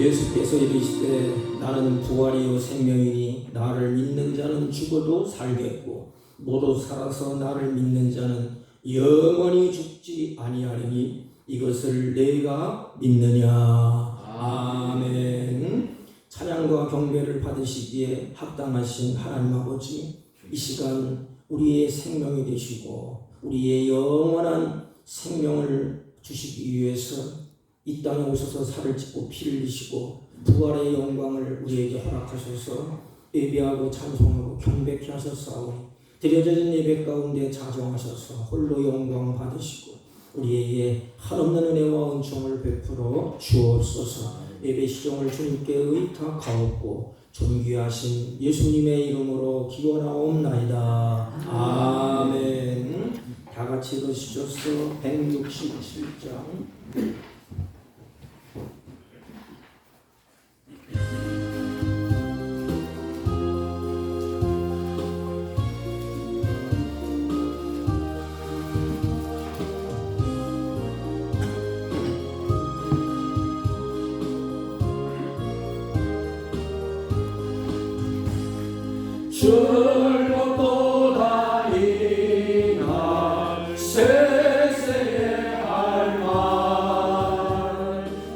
예수께서 이르시되 나는 부활이요 생명이니 나를 믿는 자는 죽어도 살겠고 모두 살아서 나를 믿는 자는 영원히 죽지 아니하리니 이것을 내가 믿느냐. 아멘. 찬양과 경배를 받으시기에 합당하신 하나님 아버지, 이 시간 우리의 생명이 되시고 우리의 영원한 생명을 주시기 위해서 이 땅에 오셔서 살을 찢고 피를 흘리시고 부활의 영광을 우리에게 허락하셔서 예배하고 찬송하고 경배케 하셨사오니 드려진 예배 가운데 자정하셔서 홀로 영광 받으시고 우리에게 한없는 은혜와 은총을 베풀어 주옵소서. 예배 시종을 주님께 의탁하옵고 존귀하신 예수님의 이름으로 기원하옵나이다. 아멘. 다 같이 읽으시소서. 167장. 줄곧 도다이날 세세의 할 말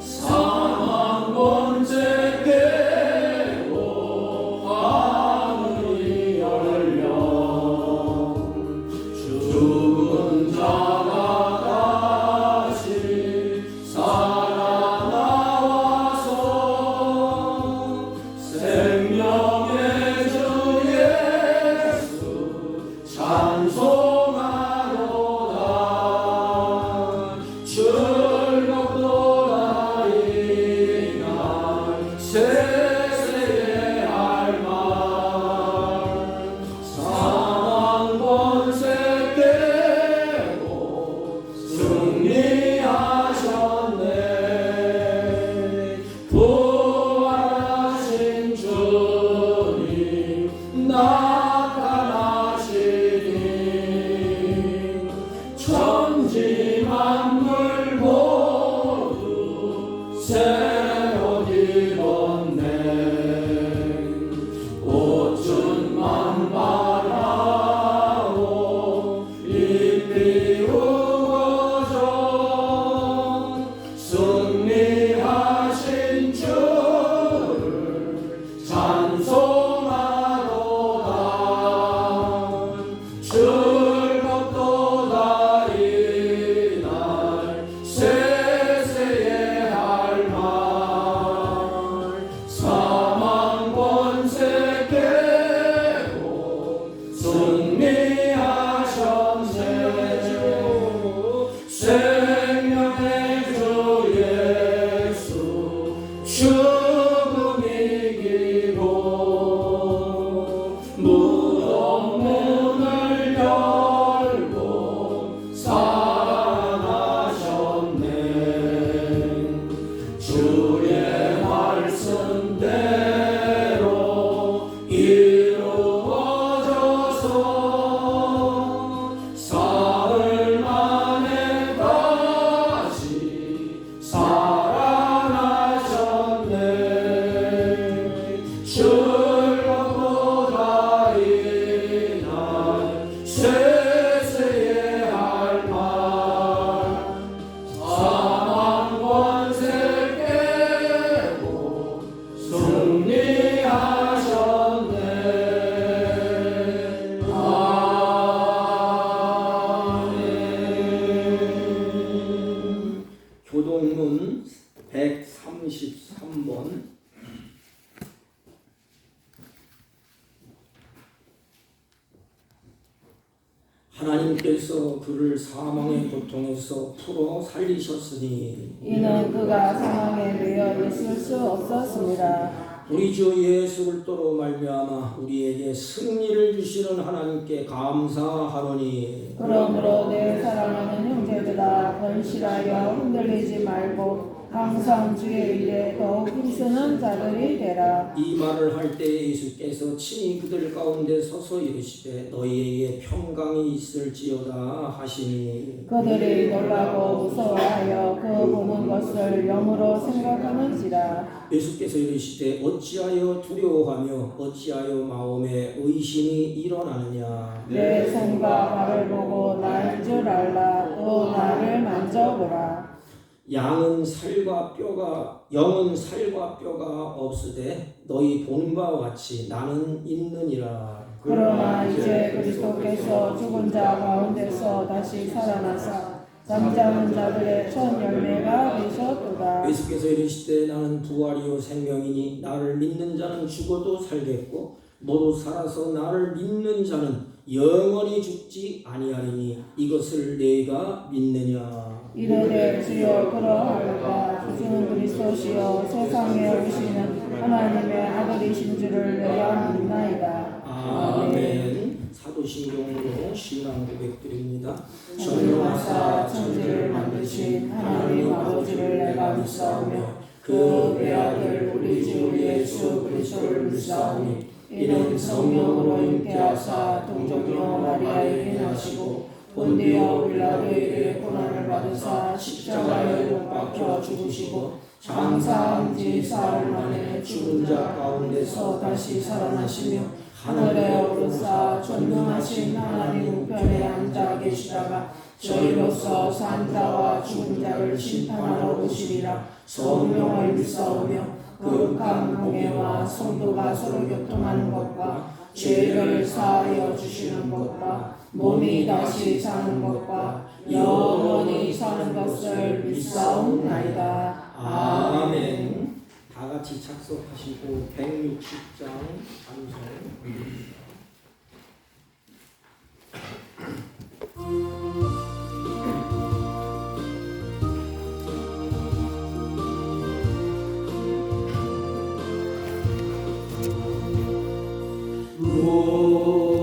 사망 번째 깨고 하늘이 열려 죽은 자가 다시 살아나와서 생명의 찬송하로다. 즐겁도다 이날 세세의 할 말 사망 번째 깨고 승리하셨네. 부활하신 주님 천지 만물 모두 새 옷 입었네. 옷은 만발하고 잎이 우거져 승리하신 주를 찬송하로다. 즐겁도다 이날 세세의 할 말 사망 번째 깨고 승리하셨네. 생명의 주 예수 죽음 이기고 무덤 문을 열고 살아나셨네. 주의 말씀대로 이루어져서 사흘 만에 다시 살아나셨네. 즐겁도다 이날 세세의 할 말 사망 번째 깨고 승리하셨네. 아멘. 교동문 133번. 하나님께서 그를 사망의 고통에서 풀어 살리셨으니 이는 그가 사망에 매여 있을 수 없었습니다. 우리 주 예수 그리스도로 말미암아 우리에게 승리를 주시는 하나님께 감사하노니 그러므로 내 사랑하는 형제들아, 건실하여 흔들리지 말고 항상 주의 일에 더욱 힘쓰는 자들이 되라. 이 말을 할 때 예수께서 친히 그들 가운데 서서 이르시되 너희에게 평강이 있을지어다 하시니 그들이 놀라고 무서워하여 그 보는 것을 영으로 생각하는지라. 예수께서 이르시되 어찌하여 두려워하며 어찌하여 마음에 의심이 일어나느냐. 내 손과 발을 보고 나인 줄 알라. 또 나를 만져보라. 영은 살과 뼈가 없으되 너희 보는 바와 같이 나는 있느니라. 그러나 이제 그리스도께서 죽은 자 가운데서 다시 살아나사 잠자는 자들의 첫 열매가 되셨도다. 예수께서 이르시되 나는 부활이요 생명이니 나를 믿는 자는 죽어도 살겠고 너도 살아서 나를 믿는 자는 영원히 죽지 아니하리니 이것을 내가 믿느냐. 이르되 주여 그러하도다. 주는 그리스도시요 세상에 오시는 하나님의 아들이신 줄을 내가 믿나이다. 아멘. 사도신경으로 신앙 고백드립니다. 전능하사 천지를 만드신 하나님 아버지를 내가 믿사오며 그 외아들 우리 주 예수 그리스도를 믿사오니 이는 성령으로 잉태하사 동정녀 마리아에게 나시고 본디오 빌라도에게 고난을 받으사 십자가에 못 박혀 죽으시고 장사한 지 사흘 만에 죽은 자 가운데서 다시 살아나시며 하늘에 오르사 전능하신 하나님 우편에 앉아 계시다가 저희로서 산 자와 죽은 자를 심판하러 오시리라. 성령을 믿사오며 거룩한 공예와 성도가 서로 교통하는 것과 죄를 사하여 주시는 것과 몸이 다시 사는 것과 영원히 사는 것을 믿사옵나이다. 아멘. 다 같이 착석하시고 160장 찬송.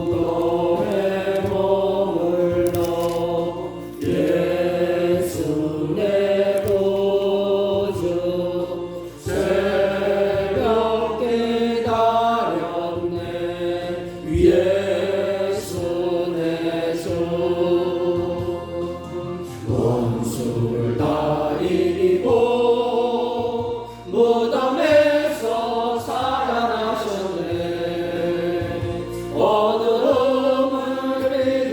무덤에 머물러 예수 내 구주 새벽 기다렸네. 예수 내 주 원수를 다 이기고 무덤에서 살아나셨네. 어둠을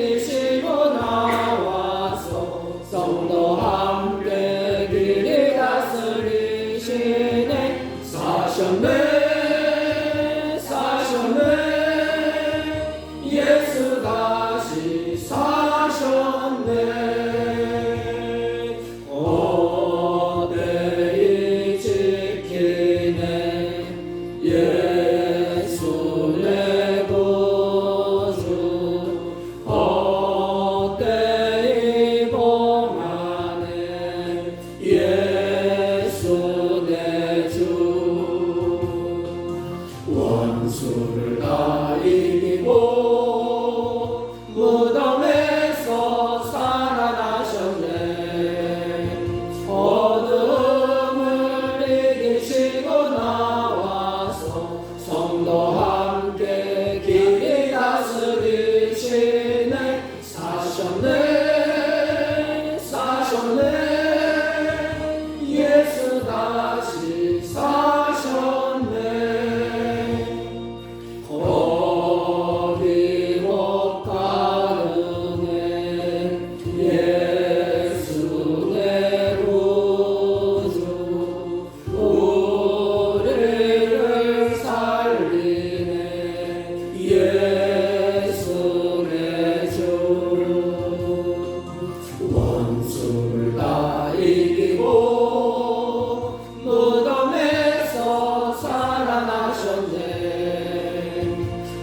이기시고 나와서 성도 함께 길이 다스리시네. 사셨네 사셨네 예수 다시 사셨네. 어대이 지키네 예수 내 구주. 헛되이 봉하네 예수 내 주. 원수를 다 이기고 무덤에서 살아나셨네. 어둠을 이기시고 나와서 성도 함께 길이 다스리시네. 사셨네 사셨네 예수 다시 사셨네. 거기 못 가르네 예수 내 구주. 우리를 살리네 예수 내 주. 원수를 다 이기고 무덤에서 살아나셨네.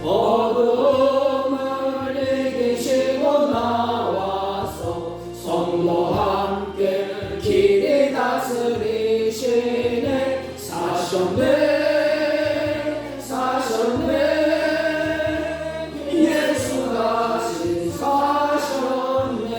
어둠을 이기시고 나와서 성도 함께 길이 다스리시네. 사셨네 사셨네 예수 다시 사셨네.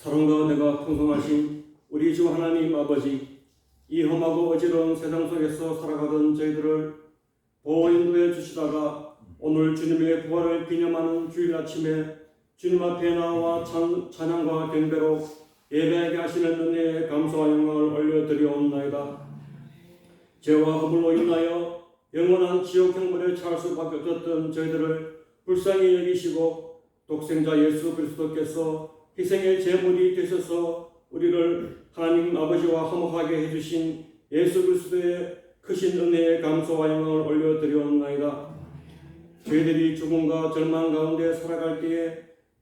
사랑과 은혜가 풍성하신 우리 주 하나님 아버지, 이 험하고 어지러운 세상 속에서 살아가던 저희들을 보호 인도해 주시다가 오늘 주님의 부활을 기념하는 주일 아침에 주님 앞에 나와 찬양과 경배로 예배하게 하시는 은혜에 감사와 영광을 올려드리옵나이다. 죄와 허물로 인하여 영원한 지옥 형벌에 처할 수밖에 없었던 저희들을 불쌍히 여기시고 독생자 예수 그리스도께서 희생의 제물이 되셔서 우리를 하나님 아버지와 화목하게 해주신 예수 그리스도의 크신 은혜에 감사와 영광을 올려드리옵나이다. 저희들이 죽음과 절망 가운데 살아갈 때에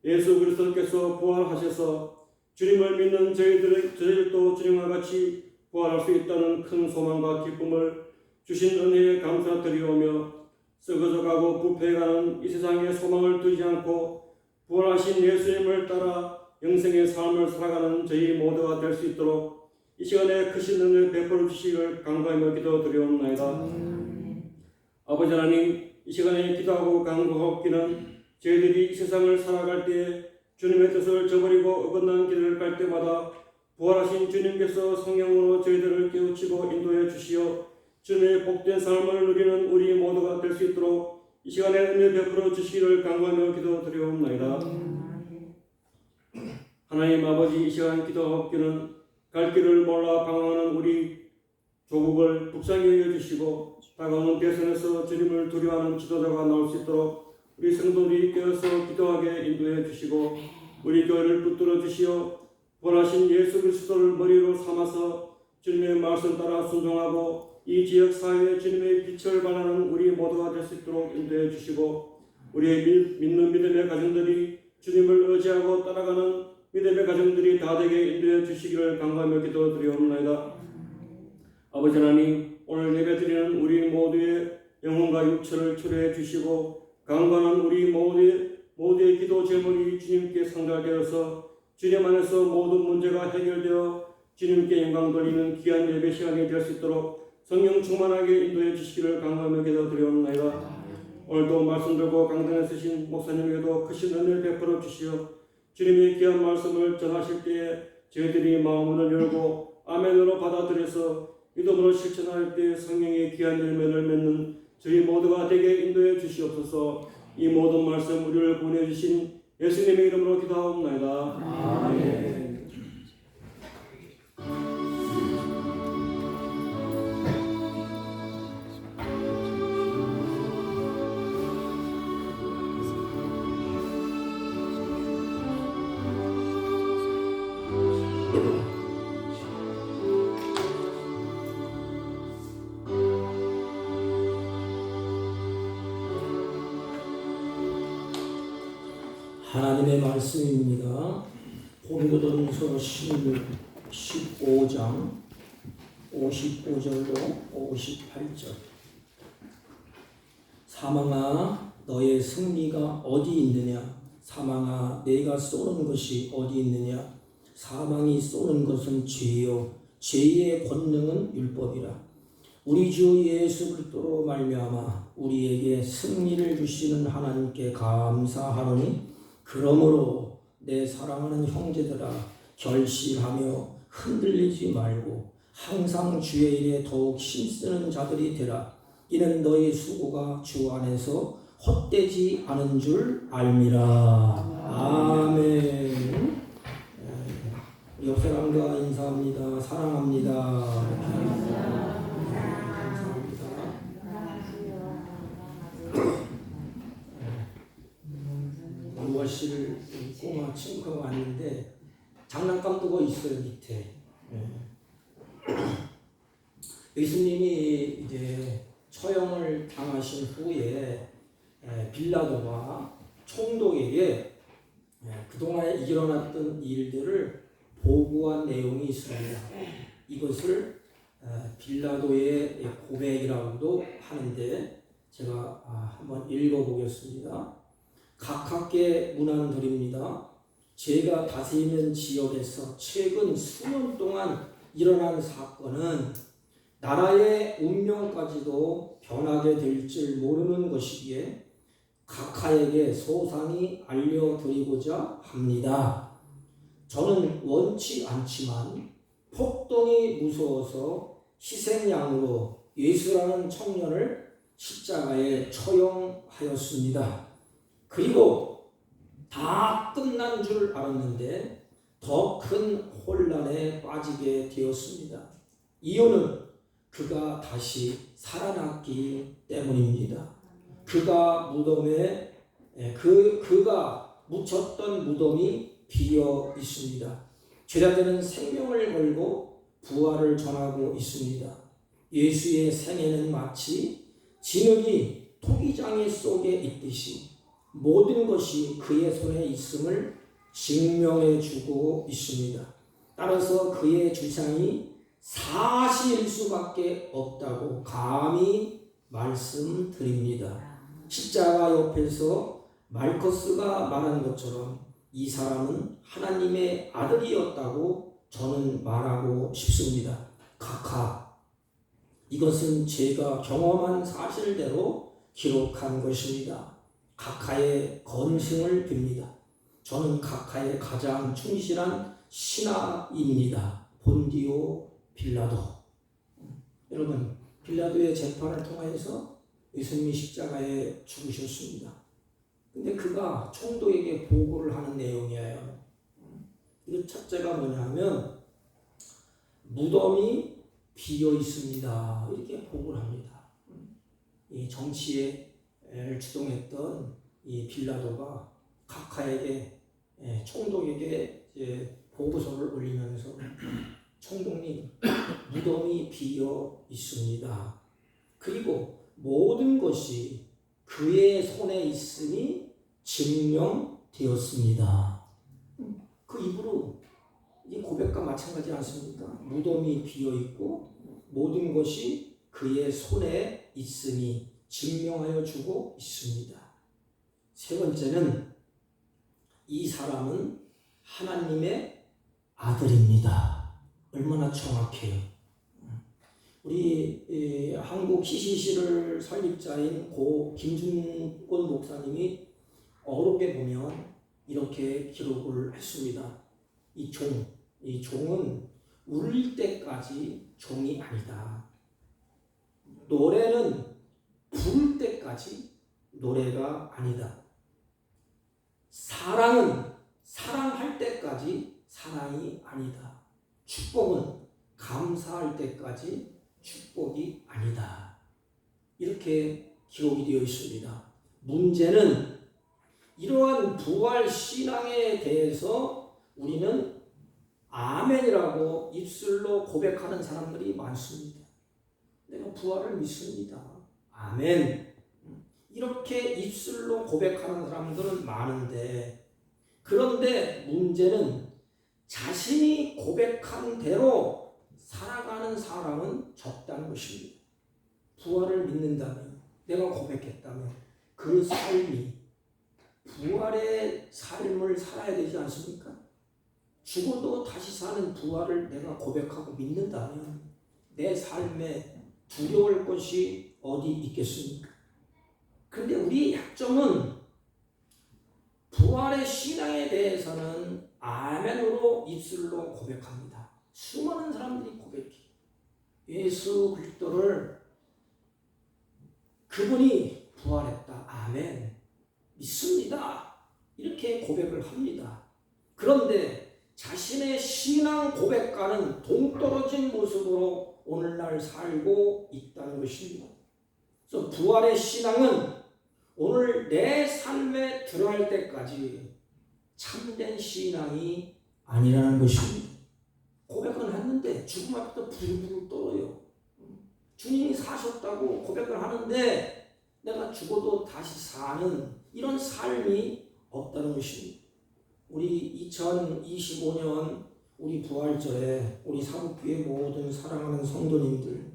예수 그리스도께서 부활하셔서 주님을 믿는 저희들도 주님과 같이 부활할 수 있다는 큰 소망과 기쁨을 주신 은혜에 감사드리오며 썩어져가고 부패해가는 이 세상에 소망을 두지 않고 부활하신 예수님을 따라 영생의 삶을 살아가는 저희 모두가 될 수 있도록 이 시간에 크신 은혜 베풀어 주시기를 간구하며 기도드리옵나이다. 아버지 하나님, 이 시간에 기도하고 간구하옵기는 저희들이 이 세상을 살아갈 때 주님의 뜻을 저버리고 어긋난 길을 갈 때마다 부활하신 주님께서 성령으로 저희들을 깨우치고 인도해 주시어 주님의 복된 삶을 누리는 우리 모두가 될 수 있도록 이 시간에 은혜 베풀어 주시기를 간구하며 기도드리옵나이다. 하나님 아버지, 이 시간 기도하옵기는 갈 길을 몰라 방황하는 우리 조국을 불쌍히 여겨주시고 다가오는 대선에서 주님을 두려워하는 지도자가 나올 수 있도록 우리 성도들이 깨어서 기도하게 인도해 주시고 우리 교회를 붙들어 주시어 원하신 예수 그리스도를 머리로 삼아서 주님의 말씀 따라 순종하고 이 지역 사회에 주님의 빛을 발하는 우리 모두가 될 수 있도록 인도해 주시고 우리의 믿는 믿음의 가정들이 주님을 의지하고 따라가는 믿음의 가정들이 다 되게 인도해 주시기를 간구하며 기도드리옵나이다. 아버지 하나님, 오늘 예배드리는 우리 모두의 영혼과 육체를 치료해 주시고 강건한 우리 모두의 기도 제목이 주님께 상달되어서 주님 안에서 모든 문제가 해결되어 주님께 영광 돌리는 귀한 예배 시간이 될 수 있도록 성령 충만하게 인도해 주시기를 간구하며 기도드리옵나이다. 오늘도 말씀 들고 강단에 서신 목사님에게도 크신 은혜를 베풀어 주시어 주님의 귀한 말씀을 전하실 때에 저희들이 마음을 열고 아멘으로 받아들여서 믿음으로 실천할 때 성령의 귀한 열매를 맺는 저희 모두가 되게 인도해 주시옵소서. 이 모든 말씀 우리를 보내 주신 예수님의 이름으로 기도하옵나이다. 아멘. 하나님의 말씀입니다. 고린도전서 15장 55절로 58절. 사망아, 너의 승리가 어디 있느냐? 사망아, 내가 쏘는 것이 어디 있느냐? 사망이 쏘는 것은 죄요, 죄의 권능은 율법이라. 우리 주 예수 그리스도로 말미암아 우리에게 승리를 주시는 하나님께 감사하노니, 그러므로 내 사랑하는 형제들아, 결실하며 흔들리지 말고 항상 주의 일에 더욱 힘쓰는 자들이 되라. 이는 너희 수고가 주 안에서 헛되지 않은 줄 알미라. 아멘. 옆 사람과 인사합니다. 사랑합니다. 무엇을 꼬마 친구가 왔는데 장난감 두고 있어요, 밑에. 예수님이 이제 처형을 당하신 후에 빌라도가 총독에게 그동안에 일어났던 일들을 보고한 내용이 있습니다. 이것을 빌라도의 고백이라고도 하는데 제가 한번 읽어보겠습니다. 각하께 문안드립니다. 제가 다스리는 지역에서 최근 수년 동안 일어난 사건은 나라의 운명까지도 변하게 될 줄 모르는 것이기에 각하에게 소상히 알려드리고자 합니다. 저는 원치 않지만 폭동이 무서워서 희생양으로 예수라는 청년을 십자가에 처형하였습니다. 그리고 다 끝난 줄 알았는데 더 큰 혼란에 빠지게 되었습니다. 이유는 그가 다시 살아났기 때문입니다. 그가 묻혔던 무덤이 비어 있습니다. 제자들은 생명을 걸고 부활을 전하고 있습니다. 예수의 생애는 마치 진흙이 토기장애 속에 있듯이 모든 것이 그의 손에 있음을 증명해 주고 있습니다. 따라서 그의 주장이 사실일 수밖에 없다고 감히 말씀드립니다. 십자가 옆에서 말커스가 말한 것처럼 이 사람은 하나님의 아들이었다고 저는 말하고 싶습니다. 각하, 이것은 제가 경험한 사실대로 기록한 것입니다. 각하의 건승을 빕니다. 저는 각하의 가장 충실한 신하입니다. 본디오 빌라도. 여러분, 빌라도의 재판을 통해서 예수님이 십자가에 죽으셨습니다. 근데 그가 총독에게 보고를 하는 내용이에요. 이 첫째가 뭐냐면 무덤이 비어 있습니다. 이렇게 보고를 합니다. 이 정치에 주동했던 이 빌라도가 각하에게 총독에게 이제 보고서를 올리면서 총독님, 무덤이 비어 있습니다. 그리고 모든 것이 그의 손에 있음이 증명되었습니다. 그 입으로 이 고백과 마찬가지 않습니까? 무덤이 비어 있고 모든 것이 그의 손에 있음이 증명하여 주고 있습니다. 세 번째는 이 사람은 하나님의 아들입니다. 얼마나 정확해요. 우리 한국 CCC를 설립자인 고 김준권 목사님이 어록에 보면 이렇게 기록을 했습니다. 이 종은 울릴 때까지 종이 아니다. 노래는 부를 때까지 노래가 아니다. 사랑은 사랑할 때까지 사랑이 아니다. 축복은 감사할 때까지 축복이 아니다. 이렇게 기록이 되어 있습니다. 문제는 이러한 부활 신앙에 대해서 우리는 아멘이라고 입술로 고백하는 사람들이 많습니다. 내가 부활을 믿습니다. 아멘. 이렇게 입술로 고백하는 사람들은 많은데, 그런데 문제는 자신이 고백한 대로 살아가는 사람은 적다는 것입니다. 부활을 믿는다면, 내가 고백했다면 그 삶이 부활의 삶을 살아야 되지 않습니까? 죽어도 다시 사는 부활을 내가 고백하고 믿는다면 내 삶에 두려울 것이 어디 있겠습니까? 그런데 우리 약점은 부활의 신앙에 대해서는 아멘으로 입술로 고백합니다. 수많은 사람들이 고백해. 예수 그리스도를 그분이 부활했다. 아멘. 믿습니다. 이렇게 고백을 합니다. 그런데 자신의 신앙 고백과는 동떨어진 모습으로 오늘날 살고 있다는 것입니다. 그래서 부활의 신앙은 오늘 내 삶에 들어갈 때까지 참된 신앙이 아니라는 것입니다. 고백은 했는데 죽음 앞에서 부들부들 떨어요. 주님이 사셨다고 고백을 하는데 내가 죽어도 다시 사는 이런 삶이 없다는 것입니다. 우리 2025년 우리 부활절에 우리 사북교회 모든 사랑하는 성도님들,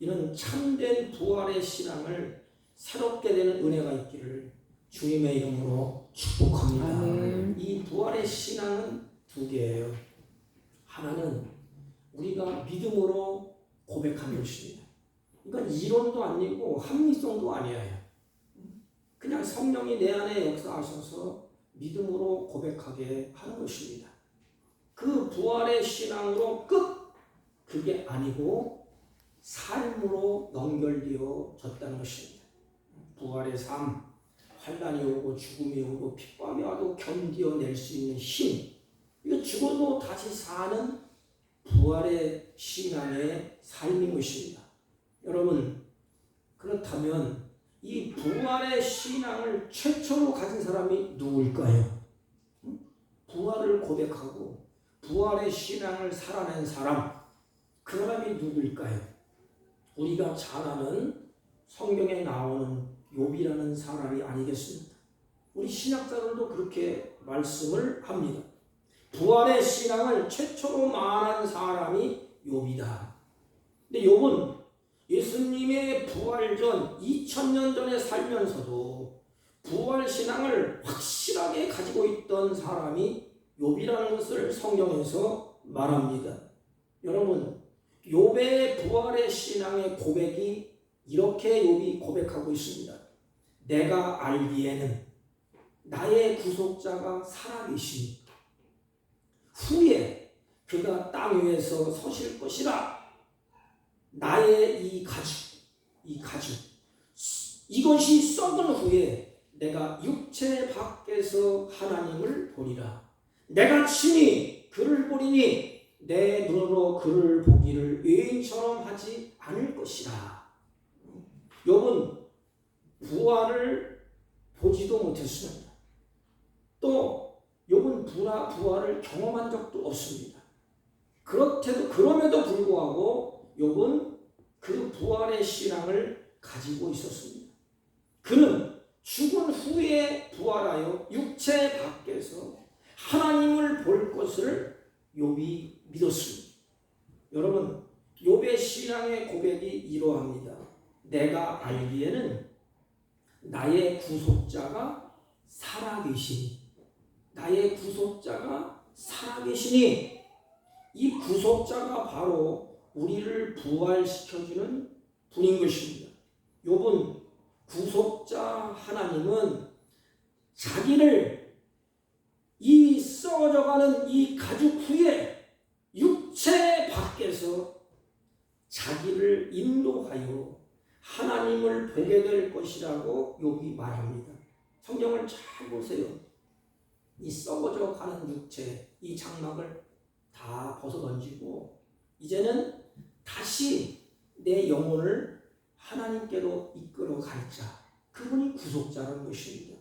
이런 참된 부활의 신앙을 새롭게 되는 은혜가 있기를 주님의 이름으로 축복합니다. 아멘. 이 부활의 신앙은 두 개예요. 하나는 우리가 믿음으로 고백하는 것입니다. 이건 이론도 아니고 합리성도 아니에요. 그냥 성령이 내 안에 역사하셔서 믿음으로 고백하게 하는 것입니다. 그 부활의 신앙으로 끝, 그게 아니고 삶으로 연결되어졌다는 것입니다. 부활의 삶, 환난이 오고 죽음이 오고 핍박이 와도 견뎌낼 수 있는 힘, 이거 죽어도 다시 사는 부활의 신앙의 삶인 것입니다. 여러분, 그렇다면 이 부활의 신앙을 최초로 가진 사람이 누구일까요? 부활을 고백하고 부활의 신앙을 살아낸 사람, 그 사람이 누구일까요? 우리가 잘 아는 성경에 나오는 욥이라는 사람이 아니겠습니까? 우리 신약자들도 그렇게 말씀을 합니다. 부활의 신앙을 최초로 말한 사람이 욥이다. 근데 욥은 예수님의 부활 전 2000년 전에 살면서도 부활 신앙을 확실하게 가지고 있던 사람이 욥이라는 것을 성경에서 말합니다. 여러분, 욥의 부활의 신앙의 고백이 이렇게 욥이 고백하고 있습니다. 내가 알기에는 나의 구속자가 살아계시니 후에 그가 땅 위에서 서실 것이라. 나의 이 가죽, 이것이 썩은 후에 내가 육체 밖에서 하나님을 보리라. 내가 친히 그를 보리니 내 눈으로 그를 보기를 외인처럼 하지 않을 것이라. 욥은 부활을 보지도 못했습니다. 또 욥은 부활을 경험한 적도 없습니다. 그럼에도 불구하고 욥은 그 부활의 신앙을 가지고 있었습니다. 그는 죽은 후에 부활하여 육체 밖에서 하나님을 볼 것을 욥이 믿었습니다. 여러분, 욥의 신앙의 고백이 이러합니다. 내가 알기에는 나의 구속자가 살아계시니, 나의 구속자가 살아계시니, 이 구속자가 바로 우리를 부활시켜주는 분인 것입니다. 욥은 구속자 하나님은 자기를 이 썩어져가는 이 가죽 후에 육체 밖에서 자기를 인도하여 하나님을 보게 될 것이라고 욥이 말합니다. 성경을 잘 보세요. 이 썩어져 가는 육체, 이 장막을 다 벗어던지고 이제는 다시 내 영혼을 하나님께로 이끌어 갈 자, 그분이 구속자라는 것입니다.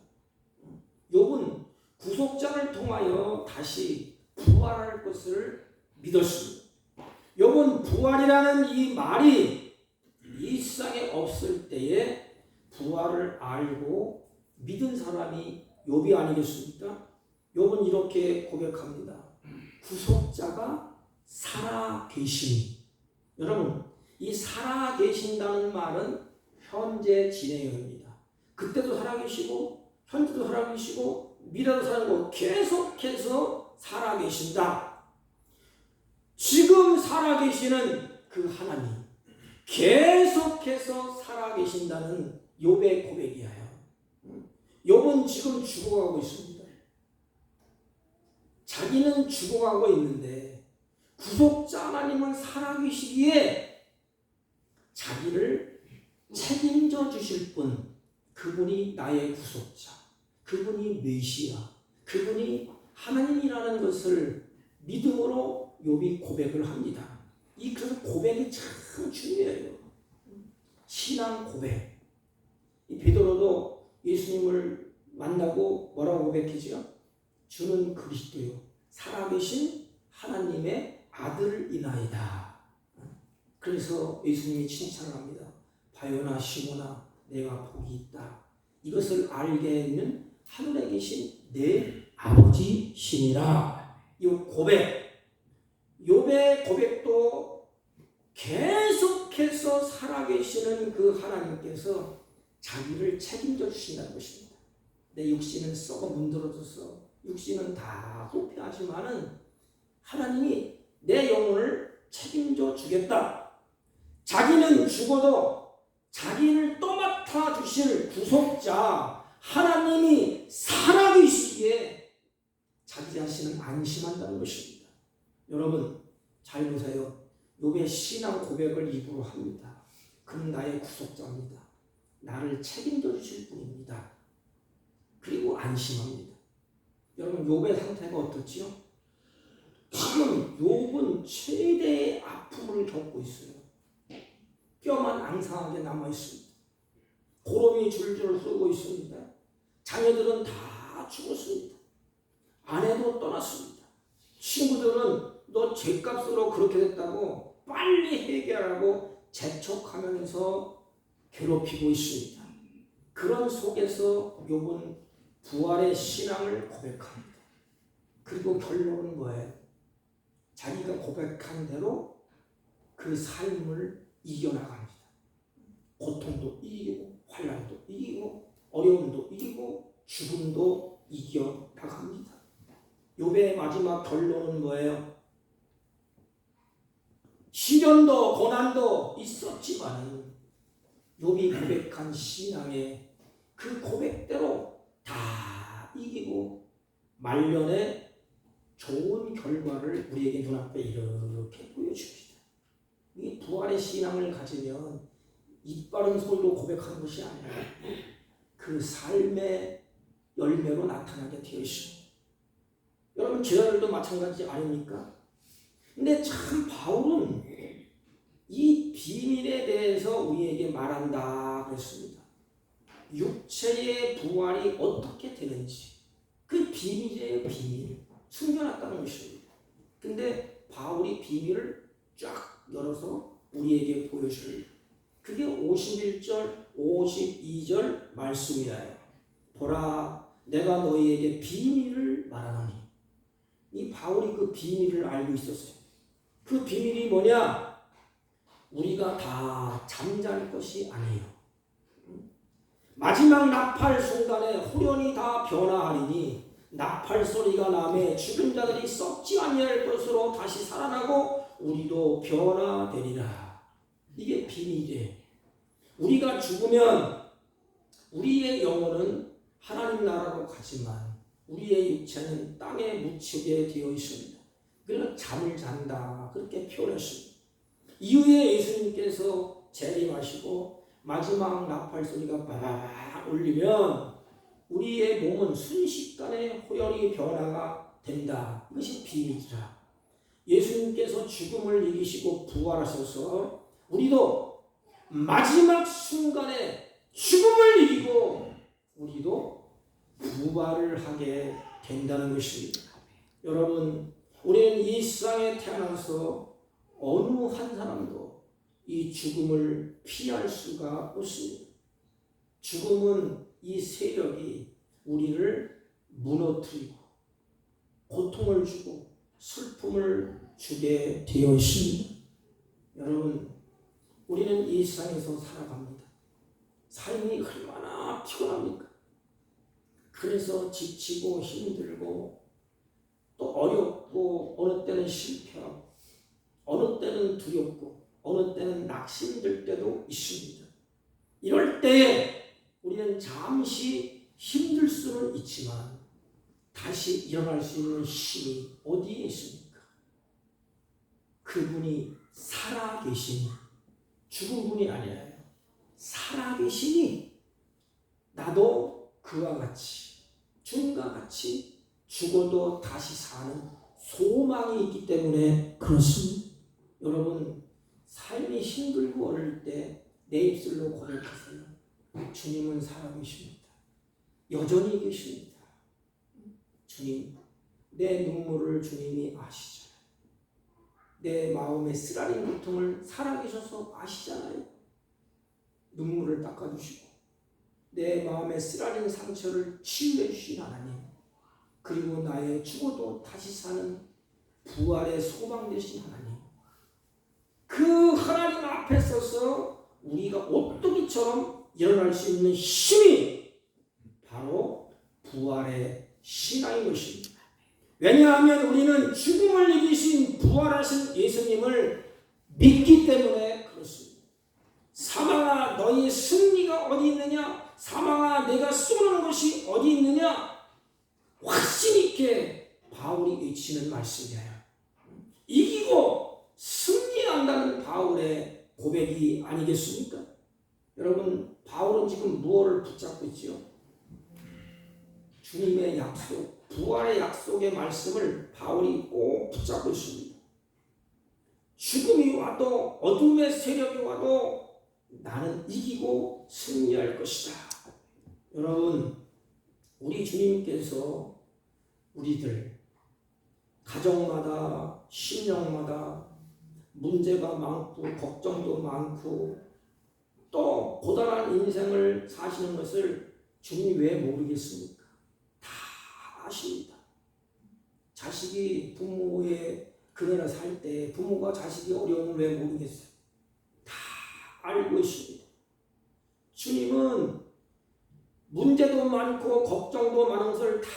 욥은 구속자를 통하여 다시 부활할 것을 믿었습니다. 욥은 부활이라는 이 말이 이 세상에 없을 때에 부활을 알고 믿은 사람이 욥이 아니겠습니까? 욥은 이렇게 고백합니다. 구속자가 살아 계시니. 여러분, 이 살아 계신다는 말은 현재 진행형입니다. 그때도 살아 계시고 현재도 살아 계시고 미래도 살아 계시고 계속해서 살아 계신다. 지금 살아 계시는 그 하나님, 계속해서 살아 계신다는 욥의 고백이에요. 욥은 지금 죽어가고 있습니다. 자기는 죽어가고 있는데 구속자 하나님은 살아계시기에 자기를 책임져 주실 분, 그분이 나의 구속자, 그분이 메시아, 그분이 하나님이라는 것을 믿음으로 욥이 고백을 합니다. 그래서 고백이 참 중요해요. 신앙 고백. 이 베드로도 예수님을 만나고 뭐라고 고백했죠? 주는 그리스도요, 살아계신 하나님의 아들이나이다. 그래서 예수님이 칭찬을 합니다. 바요나 시모나, 내가 복이 있다. 이것을 알게 되는 하늘에 계신 내 아버지시니라. 이 고백, 욥의 고백도 계속해서 살아계시는 그 하나님께서 자기를 책임져 주신다는 것입니다. 내 육신은 썩어 문드러져서 육신은 다 후패하지만은 하나님이 내 영혼을 책임져 주겠다. 자기는 죽어도 자기를 떠맡아 주실 구속자 하나님이 살아계시기에 자기 자신은 안심한다는 것입니다. 여러분 잘 보세요. 욥의 신앙 고백을 입으로 합니다. 그는 나의 구속자입니다. 나를 책임져 주실 분입니다. 그리고 안심합니다. 여러분 욥의 상태가 어떻지요? 지금 욥은 최대의 아픔을 겪고 있어요. 뼈만 앙상하게 남아 있습니다. 고름이 줄줄 흐르고 있습니다. 자녀들은 다 죽었습니다. 아내도 떠났습니다. 친구들은 너 죗값으로 그렇게 됐다고 빨리 해결하고 재촉하면서 괴롭히고 있습니다. 그런 속에서 욥은 부활의 신앙을 고백합니다. 그리고 결론은 뭐예요? 자기가 고백한 대로 그 삶을 이겨나갑니다. 고통도 이기고 환난도 이기고 어려움도 이기고 죽음도 이겨나갑니다. 욥의 마지막 결론은 뭐예요? 시련도 고난도 있었지만 욥이 고백한 신앙의 그 고백대로 다 이기고 말년에 좋은 결과를 우리에게 눈앞에 이렇게 보여줍니다. 이 부활의 신앙을 가지면 입 바른 소리로 고백하는 것이 아니라 그 삶의 열매로 나타나게 되어 있습니다. 여러분 제자들도 마찬가지 아닙니까? 근데 참 바울은 이 비밀에 대해서 우리에게 말한다 그랬습니다. 육체의 부활이 어떻게 되는지 그 비밀의 비밀 숨겨놨다는 것입니다. 근데 바울이 비밀을 쫙 열어서 우리에게 보여줍니다. 그게 51절 52절 말씀이에요. 보라 내가 너희에게 비밀을 말하노니. 이 바울이 그 비밀을 알고 있었어요. 그 비밀이 뭐냐? 우리가 다 잠잘 것이 아니에요. 마지막 나팔 순간에 호련이 다 변화하리니 나팔 소리가 나매 죽은 자들이 썩지 아니할 것으로 다시 살아나고 우리도 변화되리라. 이게 비밀이에요. 우리가 죽으면 우리의 영혼은 하나님 나라로 가지만 우리의 육체는 땅에 묻히게 되어 있습니다. 그래서 잠을 잔다 그렇게 표현했습니다. 이후에 예수님께서 재림하시고 마지막 나팔 소리가 막 울리면 우리의 몸은 순식간에 호연히 변화가 된다. 이것이 비밀이라. 예수님께서 죽음을 이기시고 부활하셔서 우리도 마지막 순간에 죽음을 이기고 우리도 부활을 하게 된다는 것입니다. 여러분 우리는 이 세상에 태어나서 어느 한 사람도 이 죽음을 피할 수가 없습니다. 죽음은 이 세력이 우리를 무너뜨리고 고통을 주고 슬픔을 주게 되어 있습니다. 여러분 우리는 이 세상에서 살아갑니다. 삶이 얼마나 피곤합니까? 그래서 지치고 힘들고 또 어렵고 어느 때는 실패하고 어느 때는 두렵고 어느 때는 낙심될 때도 있습니다. 이럴 때 우리는 잠시 힘들 수는 있지만 다시 일어날 수 있는 힘이 어디에 있습니까? 그분이 살아계신 죽은 분이 아니에요. 살아계시니 나도 그와 같이 주님과 같이 죽어도 다시 사는 소망이 있기 때문에 그렇습니다. 여러분 삶이 힘들고 어려울 때 내 입술로 고백하세요. 주님은 살아계십니다. 여전히 계십니다. 주님 내 눈물을 주님이 아시잖아요. 내 마음의 쓰라린 고통을 살아계셔서 아시잖아요. 눈물을 닦아주시고 내 마음의 쓰라린 상처를 치유해 주신 하나님, 그리고 나의 죽어도 다시 사는 부활의 소망 되신 하나님, 그 하나님 앞에 서서 우리가 오뚜기처럼 일어날 수 있는 힘이 바로 부활의 신앙인 것입니다. 왜냐하면 우리는 죽음을 이기신 부활하신 예수님을 믿기 때문에 그렇습니다. 사망아 너희 승리가 어디 있느냐? 사망아 내가 쏘는 것이 어디 있느냐? 확신 있게 바울이 외치는 말씀이에요. 이기고 승리한다는 바울의 고백이 아니겠습니까? 여러분, 바울은 지금 무엇을 붙잡고 있지요? 주님의 약속, 부활의 약속의 말씀을 바울이 꼭 붙잡고 있습니다. 죽음이 와도 어둠의 세력이 와도 나는 이기고 승리할 것이다. 여러분, 우리 주님께서 우리들 가정마다 심령마다 문제가 많고 걱정도 많고 또 고단한 인생을 사시는 것을 주님이 왜 모르겠습니까? 다 아십니다. 자식이 부모의 그네를 살 때 부모가 자식이 어려움을 왜 모르겠어요? 다 알고 있습니다. 주님은 문제도 많고 걱정도 많은 것을 다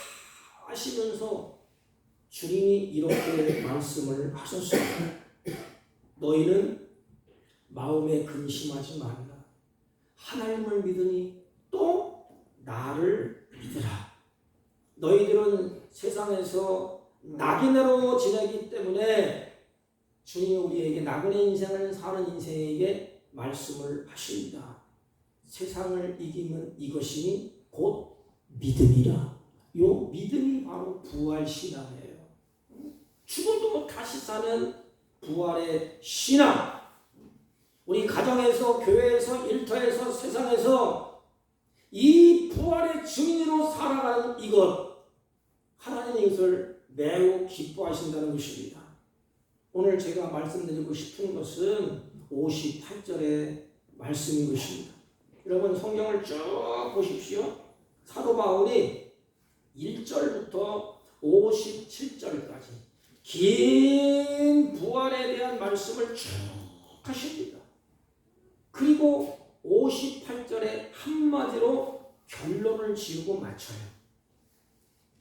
아시면서 주님이 이렇게 말씀을 하셨습니다. 너희는 마음에 근심하지 말라. 하나님을 믿으니 또 나를 믿으라. 너희들은 세상에서 낙인으로 지내기 때문에 주님이 우리에게 나그네 인생을 사는 인생에게 말씀을 하십니다. 세상을 이기면 이것이 곧 믿음이라. 요 믿음이 바로 부활신앙이에요. 죽어도 다시 사는 부활의 신앙. 우리 가정에서, 교회에서, 일터에서, 세상에서 이 부활의 증인으로 살아가는 이것, 하나님이 이것을 매우 기뻐하신다는 것입니다. 오늘 제가 말씀드리고 싶은 것은 58절의 말씀인 것입니다. 여러분, 성경을 쭉 보십시오. 사도 바울이 1절부터 57절까지 긴 부활에 대한 말씀을 쭉 하십니다. 그리고 58절에 한마디로 결론을 지으고 마쳐요.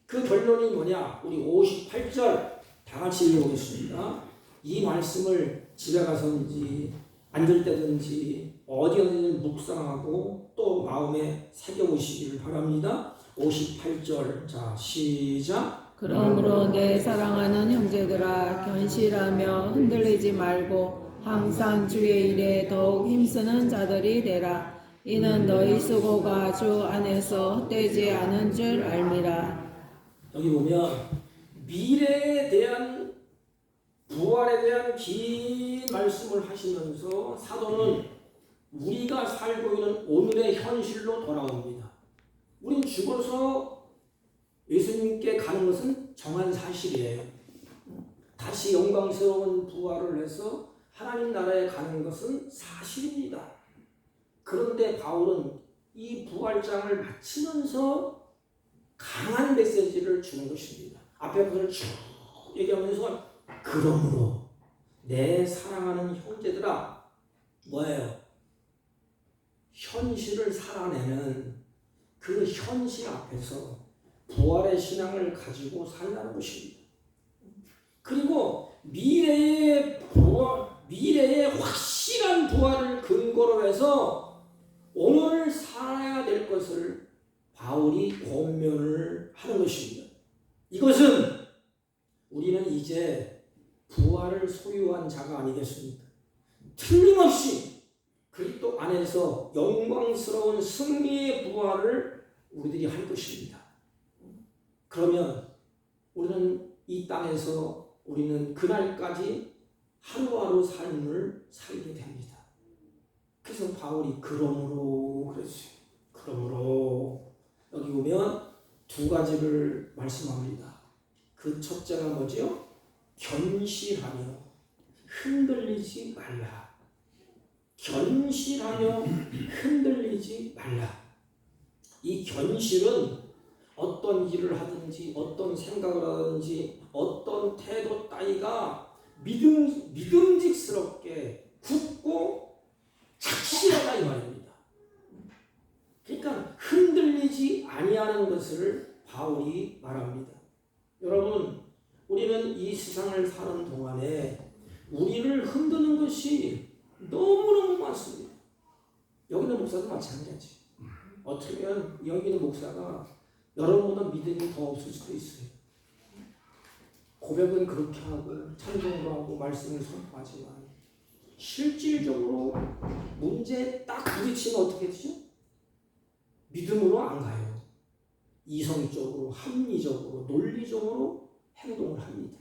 그 결론이 뭐냐? 우리 58절 다 같이 읽어보겠습니다. 이 말씀을 집에 가서든지 앉을 때든지 어디든지 묵상하고 또 마음에 새겨보시기를 바랍니다. 58절, 자 시작. 그러므로 내 사랑하는 형제들아, 견실하며 흔들리지 말고 항상 주의 일에 더욱 힘쓰는 자들이 되라. 이는 너희 수고가 주 안에서 헛되지 않은 줄 알미라. 여기 보면 미래에 대한, 부활에 대한 긴 말씀을 하시면서 사도는 우리가 살고 있는 오늘의 현실로 돌아옵니다. 우린 죽어서 예수님께 가는 것은 정한 사실이에요. 다시 영광스러운 부활을 해서 하나님 나라에 가는 것은 사실입니다. 그런데 바울은 이 부활장을 마치면서 강한 메시지를 주는 것입니다. 앞에 것을 쭉 얘기하면서 그러므로 내 사랑하는 형제들아, 뭐예요? 현실을 살아내는 그 현실 앞에서 부활의 신앙을 가지고 살라는 것입니다. 그리고 미래의 부활, 미래의 확실한 부활을 근거로 해서 오늘 살아야 될 것을 바울이 권면을 하는 것입니다. 이것은 우리는 이제 부활을 소유한 자가 아니겠습니까? 틀림없이 그리스도 안에서 영광스러운 승리의 부활을 우리들이 할 것입니다. 그러면 우리는 이 땅에서 우리는 그날까지 하루하루 삶을 살게 됩니다. 그래서 바울이 그러므로 그랬어요. 그러므로 여기 보면 두 가지를 말씀합니다. 그 첫째가 뭐죠? 견실하며 흔들리지 말라. 견실하며 흔들리지 말라. 이 견실은 어떤 일을 하든지 어떤 생각을 하든지 어떤 태도 따위가 믿음직스럽게 굳고 착실하다 이 말입니다. 그러니까 흔들리지 아니하는 것을 바울이 말합니다. 여러분, 우리는 이 세상을 사는 동안에 우리를 흔드는 것이 너무너무 많습니다. 여기 있는 목사도 마찬가지죠. 어떻게 보면 여기 있는 목사가 여러분보다 믿음이 더 없을 수도 있어요. 고백은 그렇게 하고 찬송도 하고 말씀을 선포하지만 실질적으로 문제에 딱 부딪히면 어떻게 되죠? 믿음으로 안 가요. 이성적으로, 합리적으로, 논리적으로 행동을 합니다.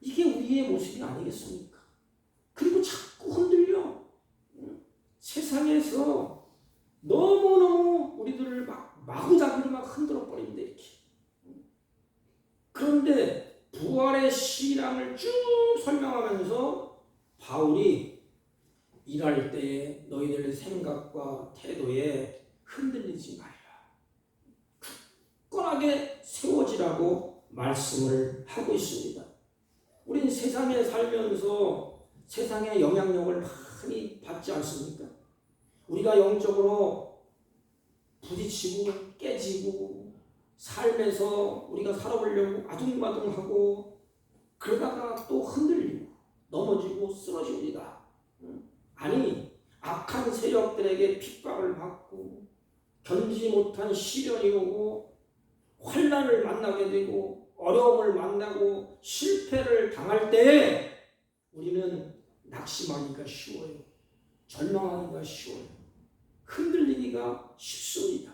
이게 우리의 모습이 아니겠습니까? 그리고 자꾸 흔들려. 세상에서 너무너무 우리들을 마구잡이로 흔들어 버린다 이렇게. 그런데 부활의 신앙을 쭉 설명하면서 바울이 일할 때에 너희들의 생각과 태도에 흔들리지 말라. 굳건하게 세워지라고 말씀을 하고 있습니다. 우린 세상에 살면서 세상의 영향력을 많이 받지 않습니까? 우리가 영적으로 부딪히고 깨지고 삶에서 우리가 살아보려고 아둥바둥하고 그러다가 또 흔들리고 넘어지고 쓰러집니다. 아니 악한 세력들에게 핍박을 받고 견디지 못한 시련이 오고 환난을 만나게 되고 어려움을 만나고 실패를 당할 때에 우리는 낙심하기가 쉬워요. 절망하기가 쉬워요. 흔들리기가 쉽습니다.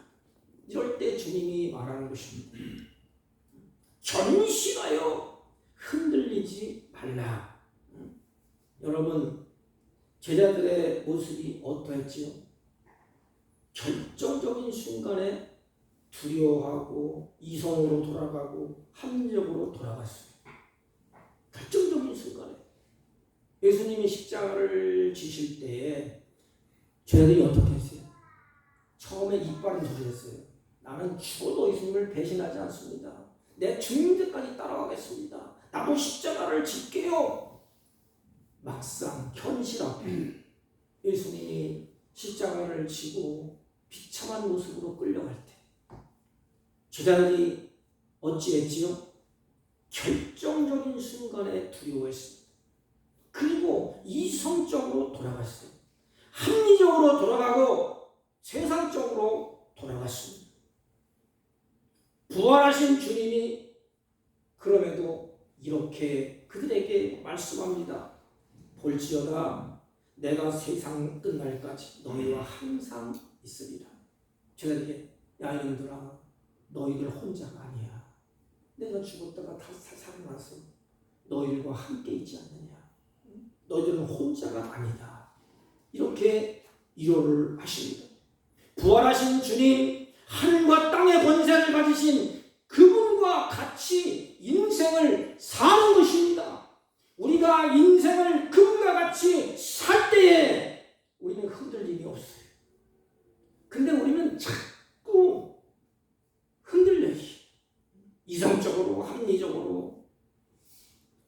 이럴 때 주님이 말하는 것입니다. 견실하여 흔들리지 말라. 여러분, 제자들의 모습이 어떠했지요? 결정적인 순간에 두려워하고 이성으로 돌아가고 합리적으로 돌아갔어요. 결정적인 순간에 예수님이 십자가를 지실 때에 제자들이 어떻게 했어요? 처음에 이빨은 소리 했어요. 나는 죽어도 예수님을 배신하지 않습니다. 내 죽는 데까지 따라가겠습니다. 나도 십자가를 질게요. 막상 현실 앞에 예수님이 십자가를 지고 비참한 모습으로 끌려갈 때 제자들이 어찌했지요? 결정적인 순간에 두려워했습니다. 그리고 이성적으로 돌아갔어요. 합리적으로 돌아가고 세상적으로 돌아갔습니다. 부활하신 주님이 그럼에도 이렇게 그들에게 말씀합니다. 볼지어다 내가 세상 끝날까지 너희와 항상 있으리라. 제자들에게 야 이놈들아 너희들 혼자가 아니야. 내가 죽었다가 다시 살아나서 너희들과 함께 있지 않느냐. 너희들은 혼자가 아니다. 이렇게 위로를 하십니다. 부활하신 주님, 하늘과 땅의 권세를 가지신 그분과 같이 인생을 사는 것입니다. 우리가 인생을 그분과 같이 살 때에 우리는 흔들림이 없어요. 근데 우리는 자꾸 흔들려요. 이성적으로, 합리적으로,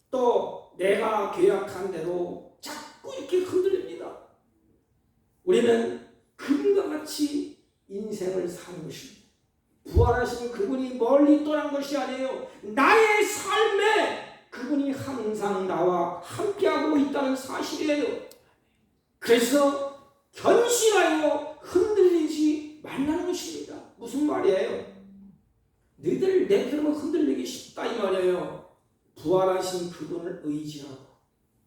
또 내가 계약한 대로 자꾸 이렇게 흔들립니다. 우리는 그분과 같이 인생을 사는 것입니다. 부활하신 그분이 멀리 떠난 것이 아니에요. 나의 삶에 그분이 항상 나와 함께하고 있다는 사실이에요. 그래서 견실하여 흔들리지 말라는 것입니다. 무슨 말이에요? 너희들 내 편으로 흔들리기 쉽다 이 말이에요. 부활하신 그분을 의지하고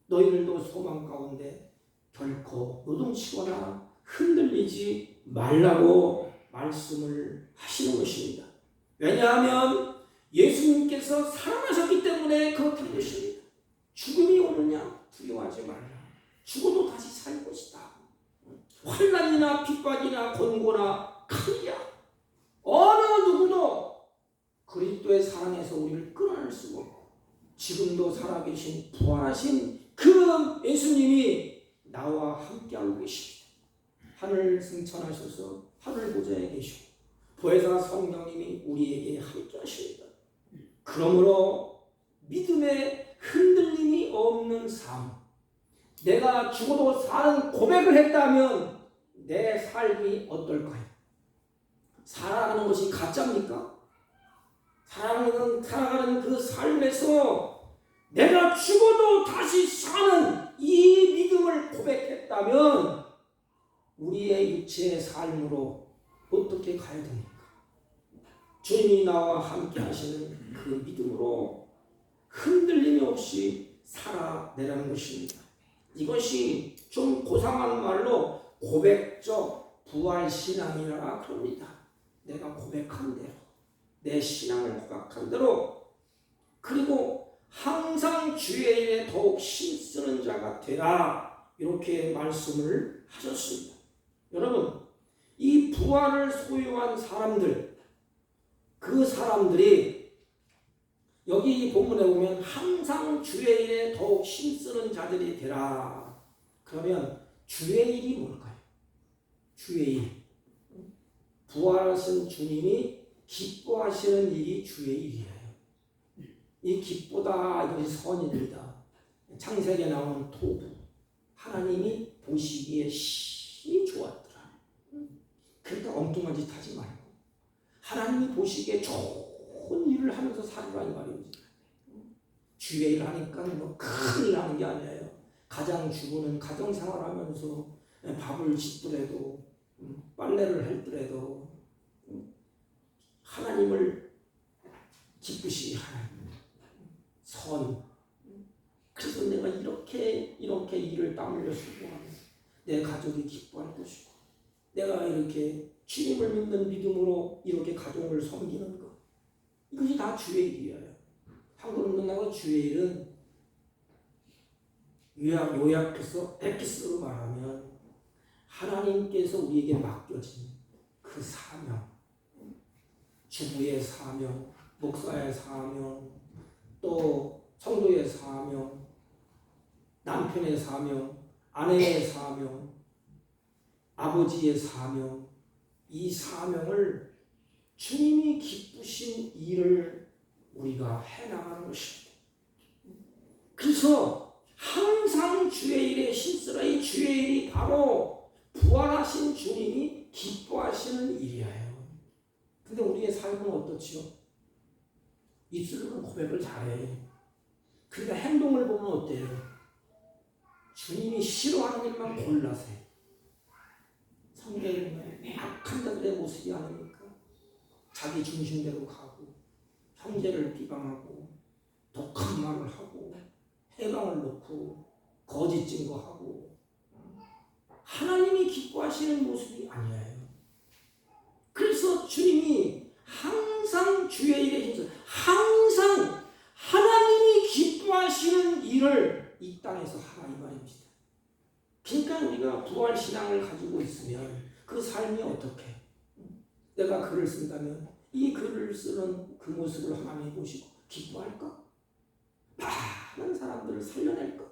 너희들도 소망 가운데 결코 요동치거나 흔들리지 말라고 말씀을 하시는 것입니다. 왜냐하면 예수님께서 살아나셨기 때문에 그렇게 한 것입니다. 죽음이 오느냐 두려워하지 말라. 죽어도 다시 살 것이다. 환난이나 핍박이나 권고나 칼이야. 어느 누구도 그리스도의 사랑에서 우리를 끊어낼 수가 없고 지금도 살아계신 부활하신 그 예수님이 나와 함께하고 계십니다. 하늘 승천하셔서 하늘 보좌에 계시고 보혜사 성령님이 우리에게 함께하십니다. 그러므로 믿음의 흔들림이 없는 삶, 내가 죽어도 사는 고백을 했다면 내 삶이 어떨까요? 살아가는 것이 가짜입니까? 살아가는 그 삶에서 내가 죽어도 다시 사는 이 믿음을 고백했다면 우리의 육체의 삶으로 어떻게 가야 됩니까? 주님이 나와 함께 하시는 그 믿음으로 흔들림이 없이 살아내라는 것입니다. 이것이 좀 고상한 말로 고백적 부활신앙이라 그럽니다. 내가 고백한 대로, 내 신앙을 고백한 대로, 그리고 항상 주의 일에 더욱 힘쓰는 자가 되라, 이렇게 말씀을 하셨습니다. 여러분, 이 부활을 소유한 사람들, 그 사람들이 여기 이 본문에 보면 항상 주의 일에 더욱 힘쓰는 자들이 되라. 그러면 주의 일이 뭘까요? 주의 일. 부활하신 주님이 기뻐하시는 일이 주의 일이에요. 이 기쁘다, 이것이 선입니다. 창세기에 나오는 토부. 하나님이 보시기에 심히 좋았더라. 그러니까 엉뚱한 짓 하지 말고 하나님이 보시기에 좋은 일을 하면서 살으라, 이 말입니다. 주의 일 하니까 뭐 큰일 나는 게 아니에요. 가장 주부는 가정생활하면서 밥을 짓더라도 빨래를 할더라도 하나님을 기쁘시게 하는 선. 그래서 내가 이렇게 일을 땀 흘려 쓰고 하면 내 가족이 기뻐할 것이고, 내가 이렇게 주님을 믿는 믿음으로 이렇게 가족을 섬기는 것, 이것이 다 주의 일이에요. 한국은 끝나고 주의 일은 요약해서 엑기스로 말하면 하나님께서 우리에게 맡겨진 그 사명, 주부의 사명, 목사의 사명, 또 성도의 사명, 남편의 사명, 아내의 사명, 아버지의 사명, 이 사명을 주님이 기쁘신 일을 우리가 해나가는 것입니다. 그래서 항상 주의 일에 힘쓰라. 이 주의 일이 바로 부활하신 주님이 기뻐하시는 일이에요. 근데 우리의 삶은 어떻지요? 입술로는 고백을 잘해. 그러니까 행동을 보면 어때요? 주님이 싫어하는 일만 골라서 해. 성경에 보면 악한 자들의 모습이 아닙니까? 자기 중심대로 가고, 형제를 비방하고, 독한 말을 하고, 해방을 놓고, 거짓 증거하고, 하나님이 기뻐하시는 모습이 아니에요. 그래서 주님이 항상 주의 일에 힘써, 항상 하나님이 기뻐하시는 일을 이 땅에서 하라, 이 말입니다. 그러니까 우리가 부활신앙을 가지고 있으면 그 삶이 어떻게, 내가 글을 쓴다면 이 글을 쓰는 그 모습을 하나님이 보시고 기뻐할까? 많은 사람들을 살려낼까?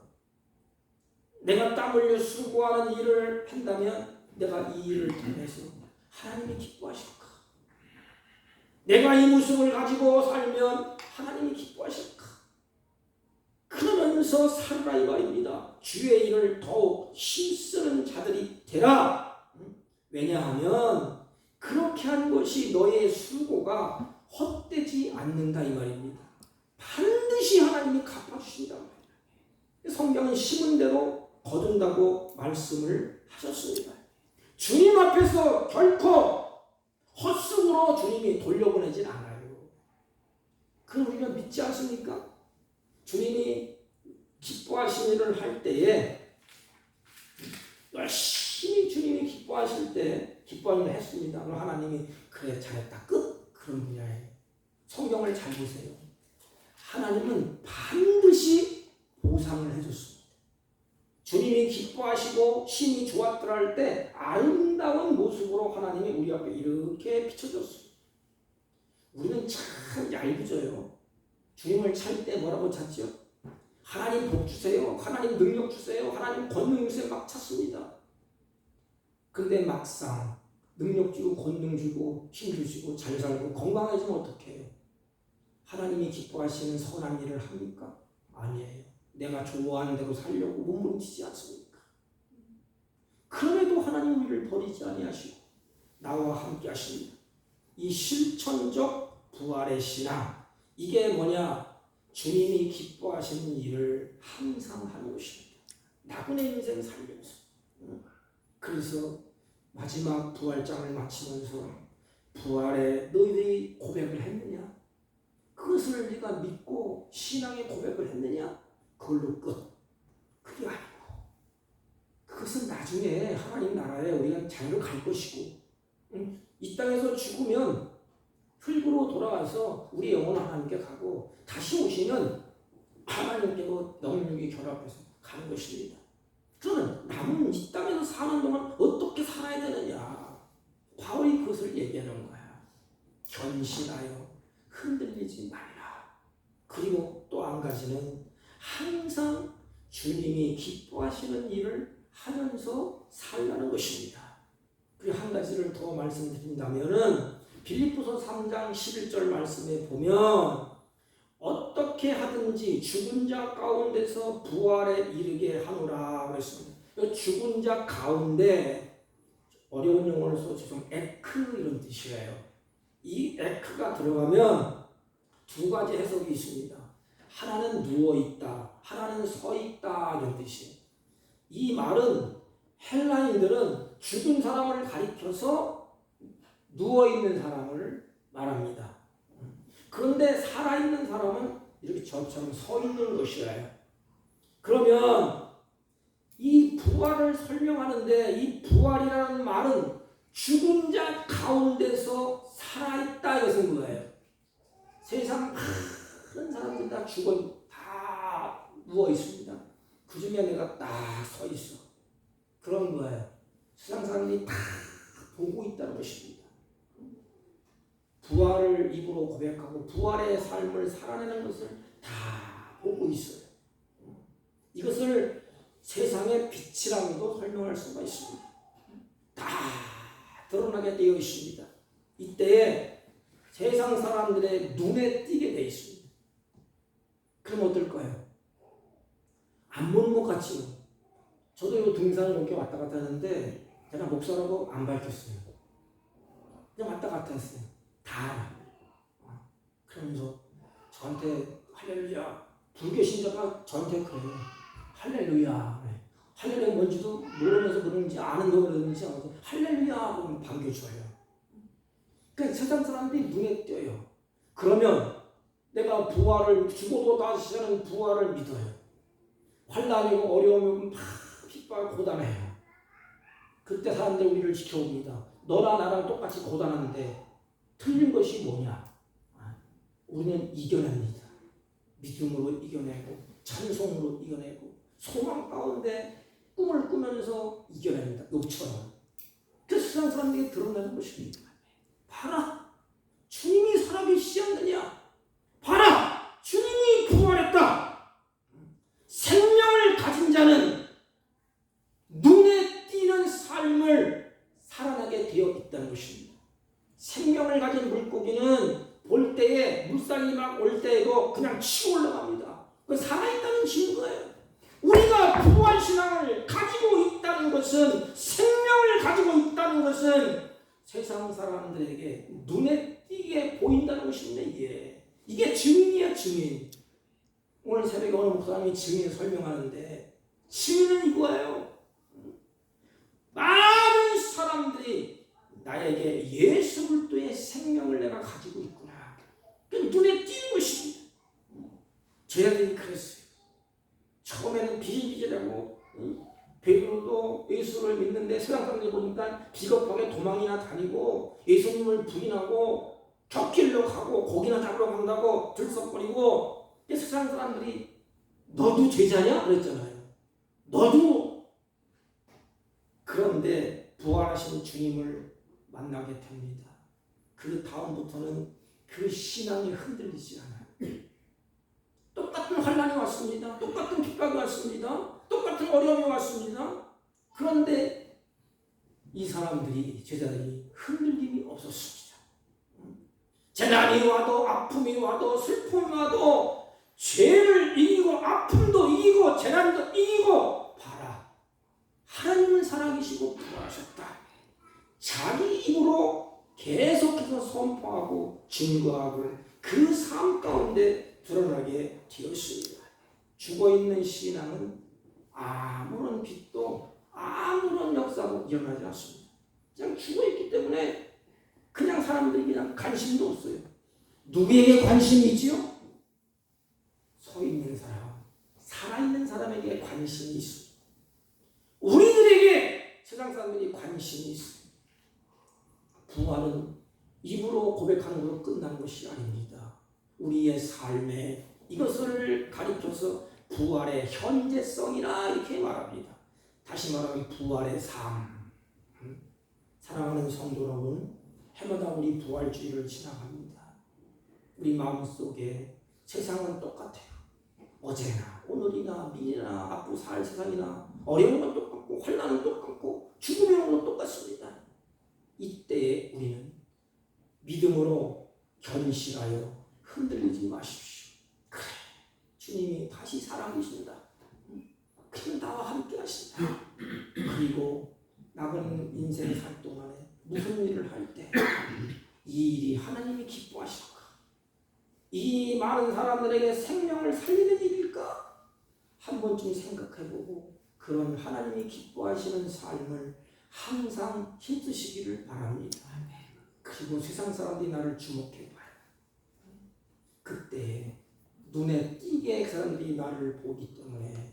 내가 땀 흘려 수고하는 일을 한다면 내가 이 일을 통해서 하나님이 기뻐하실까? 내가 이 모습을 가지고 살면 하나님이 기뻐하실까? 그러면서 살아라, 이 말입니다. 주의 일을 더욱 힘쓰는 자들이 되라. 왜냐하면 그렇게 하는 것이 너의 수고가 헛되지 않는다, 이 말입니다. 반드시 하나님이 갚아주신다. 성경은 심은 대로 거둔다고 말씀을 하셨습니다. 주님 앞에서 결코 헛수고로 주님이 돌려보내진 않아요. 그럼 우리가 믿지 않습니까? 주님이 기뻐하신 일을 할 때에 열심히 주님이 기뻐하실 때 기뻐하는 일을 했습니다. 그럼 하나님이 그래 잘했다 끝, 그런 분야에 성경을 잘 보세요. 하나님은 반드시 보상을 해줬습니다. 주님이 기뻐하시고 힘이 좋았더라 할 때 아름다운 모습으로 하나님이 우리 앞에 이렇게 비춰줬습니다. 우리는 참 얄궂어요. 주님을 찾을 때 뭐라고 찾죠? 하나님 복 주세요, 하나님 능력 주세요, 하나님 권능 주세요, 막 찾습니다. 근데 막상 능력 주고 권능 주고 힘 주시고 잘 살고 건강해지면 어떻게 해요? 하나님이 기뻐하시는 선한 일을 합니까? 아니에요. 내가 좋아하는 대로 살려고 몸부림치지 않습니까? 그럼에도 하나님 우리를 버리지 아니하시고 나와 함께 하십니다. 이 실천적 부활의 신앙, 이게 뭐냐? 주님이 기뻐하시는 일을 항상 하는 것입니다. 나그네 인생 살면서. 그래서 마지막 부활장을 마치면서 부활에 너희들이 고백을 했느냐? 그 그것을 네가 믿고 신앙의 고백을 했느냐? 그걸로 끝. 그게 아니고 그것은 나중에 하나님 나라에 우리가 자유를 갈 것이고, 이 땅에서 죽으면 흙으로 돌아가서 우리 영혼은 하나님께 가고 다시 오시면 하나님께로 영육이 결합해서 가는 것입니다. 그러면 남은 이 땅에서 사는 동안 어떻게 살아야 되느냐? 바울이 그것을 얘기하는 거야. 견신하여 흔들리지 말라. 그리고 또 한 가지는 항상 주님이 기뻐하시는 일을 하면서 살라는 것입니다. 그리고 한 가지를 더 말씀드린다면은 빌립보서 3장 11절 말씀에 보면 어떻게 하든지 죽은 자 가운데서 부활에 이르게 하노라 그랬습니다. 죽은 자 가운데, 어려운 용어를 써서 에크 이런 뜻이에요. 이 에크가 들어가면 두 가지 해석이 있습니다. 하나는 누워있다, 하나는 서있다 이런 뜻이에요. 이 말은 헬라인들은 죽은 사람을 가리켜서 누워있는 사람을 말합니다. 그런데 살아있는 사람은 이렇게 저처럼 서 있는 것이에요. 그러면 이 부활을 설명하는데 이 부활이라는 말은 죽은 자 가운데서 살아있다 이것인 거예요. 세상 많은 사람들이 다 다 누워 있습니다. 그 중에 내가 딱 서 있어. 그런 거예요. 세상 사람들이 다 보고 있다는 것입니다. 부활을 입으로 고백하고 부활의 삶을 살아내는 것을 다 보고 있어요. 이것을 세상의 빛이라고도 설명할 수가 있습니다. 다 드러나게 되어 있습니다. 이때에 세상 사람들의 눈에 띄게 되어 있습니다. 그럼 어떨까요? 안 보는 것 같지요. 저도 이 등산을 이렇게 왔다 갔다 하는데 제가 목사라고 안 밝혔어요. 그냥 왔다 갔다 했어요. 다 알아. 그러면서 저한테 할렐루야, 불교신자가 저한테 그래요. 할렐루야. 할렐루야 뭔지도 모르면서 그런지 아는 거 그러는지 할렐루야 그러면 반겨줘요. 그러니까 세상 사람들이 눈에 띄어요. 그러면 내가 부활을, 죽어도 다시 사는 부활을 믿어요. 환난이고 어려움이고 막 핍박 고단해요. 그때 사람들이 우리를 지켜옵니다. 너나 나랑 똑같이 고단한데 틀린 것이 뭐냐? 우리는 이겨냅니다. 믿음으로 이겨내고 찬송으로 이겨내고 소망 가운데 꿈을 꾸면서 이겨냅니다. 욕처럼. 그래서 세상 사람들이 드러내는 것입니다. 봐라, 주님이 살아계시지 않느냐? 봐라, 주님이 부활했다. 생명을 가진 자는 눈에 띄는 삶을 살아나게 되어 있다는 것입니다. 생명을 가진 물고기는 볼 때에 물살이 막 올 때에도 그냥 치고 올라갑니다. 그 살아있다는 증거예요. 우리가 부활신앙을 가지고 있다는 것은, 생명을 가지고 있다는 것은 세상 사람들에게 눈에 띄게 보인다는 것입니다. 이게 증인이야, 증인. 오늘 새벽에 어느 목사님이 증인을 설명하는데 증인은 이거예요. 많은 사람들이 나에게 예수 그리스도의 생명을 내가 가지고 있구나. 눈에 띄는 것입니다. 제자들이 그랬어요. 처음에는 비질비질하고 베드로도 예수를 믿는데 세상 사람들이 보니까 비겁하게 도망이나 다니고 예수님을 부인하고 곁길로 가고 고기나 잡으러 간다고 들썩거리고, 세상 사람들이 너도 제자냐? 그랬잖아요. 너도. 그런데 부활하신 주님을 만나게 됩니다. 그 다음부터는 그 신앙이 흔들리지 않아요. 똑같은 환난이 왔습니다. 똑같은 핍박이 왔습니다. 똑같은 어려움이 왔습니다. 그런데 이 사람들이, 제자들이 흔들림이 없었습니다. 재난이 와도, 아픔이 와도, 슬픔이 와도, 죄를 이기고 아픔도 이기고 재난도 이기고, 봐라, 하나님은 살아계시고 부활하셨다. 자기 입으로 계속해서 선포하고 증거하고 그 삶 가운데 드러나게 되었습니다. 죽어있는 신앙은 아무런 빛도 아무런 역사도 일어나지 않습니다. 그냥 죽어있기 때문에 그냥 사람들이 그냥 관심도 없어요. 누구에게 관심이 있지요? 서 있는 사람, 살아있는 사람에게 관심이 있습니다. 우리들에게 세상 사람들이 관심이 있습니다. 부활은 입으로 고백하는 것으로 끝난 것이 아닙니다. 우리의 삶에 이것을 가리켜서 부활의 현재성이라 이렇게 말합니다. 다시 말하면 부활의 삶. 사랑하는 성도 여러분, 해마다 우리 부활주의를 지나갑니다. 우리 마음속에 세상은 똑같아요. 어제나 오늘이나 미래나 앞으로 살 세상이나 어려운 건 똑같고 환난은 똑같고 죽음의 오는 건 똑같습니다. 이때에 우리는 믿음으로 견실하여 흔들리지 마십시오. 그래, 주님이 다시 살아계신다. 그는 나와 함께 하신다. 그리고 남은 인생 살 동안에 무슨 일을 할 때 이 일이 하나님이 기뻐하실까? 이 많은 사람들에게 생명을 살리는 일일까? 한 번쯤 생각해보고 그런 하나님이 기뻐하시는 삶을 항상 힘쓰시기를 바랍니다. 그리고 세상 사람들이 나를 주목해봐요. 그때 눈에 띄게 사람들이 나를 보기 때문에